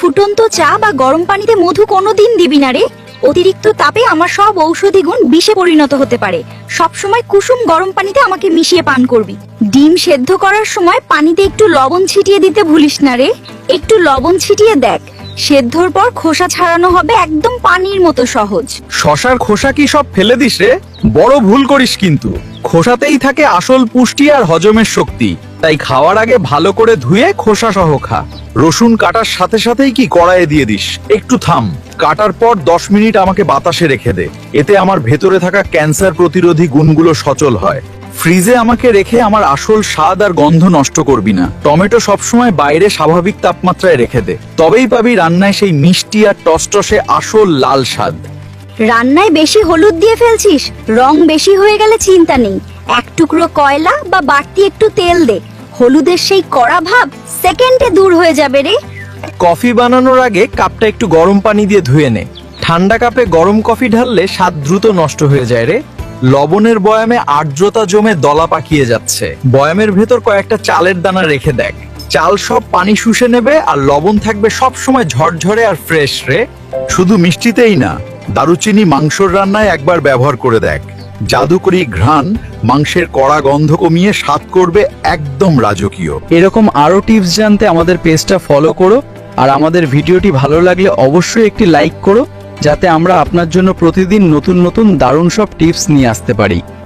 ফুটন্ত চা বা গরম পানিতে মধু কোনোদিন দিবি না রে। অতিরিক্ত তাপে আমার সব ঔষধি গুণ বিষে পরিণত হতে পারে। সবসময় কুসুম গরম পানিতে আমাকে মিশিয়ে পান করবি। ডিম সেদ্ধ করার সময় পানিতে একটু লবণ ছিটিয়ে দিতে ভুলিস না রে। একটু লবণ ছিটিয়ে দেখ, সেদ্ধর পর খোসা ছাড়ানো হবে একদম পানির মতো সহজ। শশার খোসা কি সব ফেলে দিস রে? বড় ভুল করিস কিন্তু। খোসাতেই থাকে আসল পুষ্টি আর হজমের শক্তি। তাই খাওয়ার আগে ভালো করে ধুয়ে খোসা সহ খা। রসুন কাটার সাথে সাথেই কি কড়াইয়ে দিয়ে দিস? একটু থাম, কাটার পর 10 মিনিট আমাকে বাতাসে রেখে দে। এতে আমার ভেতরে থাকা ক্যান্সার প্রতিরোধী গুণগুলো সচল হয়। ফ্রিজে আমাকে রেখে আমার আসল স্বাদ আর গন্ধ নষ্ট করবি না। টমেটো সবসময় বাইরে স্বাভাবিক তাপমাত্রায় রেখে দে, তবেই পাবি রান্নায় সেই মিষ্টি আর টসটসে আসল লাল স্বাদ। রান্নায় বেশি হলুদ দিয়ে ফেলছিস, রং বেশি হয়ে গেলে চিন্তা নেই, এক টুকরো কয়লা বা বাড়তি একটু তেল দে, হলুদের সেই কড়া ভাব সেকেন্ডে দূর হয়ে যাবে রে। কফি বানানোর আগে কাপটা একটু গরম পানি দিয়ে ধুয়ে নে। ঠান্ডা কাপে গরম কফি ঢাললে স্বাদ দ্রুত নষ্ট হয়ে যায় রে। লবণের বয়ামে আর্দ্রতা জমে দলা পাকিয়ে যাচ্ছে। বয়ামের ভেতর কয়েকটা চালের দানা রেখে দেখ। চাল সব পানি শুষে নেবে আর লবণ থাকবে সব সময় ঝরঝরে আর ফ্রেশ রে। শুধু মিষ্টিতেই না, দারুচিনি মাংসর রান্নায় একবার ব্যবহার করে দেখ। জাদুকরি ঘ্রাণ মাংসের কড়া গন্ধ কমিয়ে স্বাদ করবে একদম রাজকীয়। এরকম আরো টিপস জানতে আমাদের পেজটা ফলো করো, আর আমাদের ভিডিওটি ভালো লাগলে অবশ্যই একটি লাইক করো, যাতে আমরা আপনার জন্য প্রতিদিন নতুন নতুন দারুণ সব টিপস নিয়ে আসতে পারি।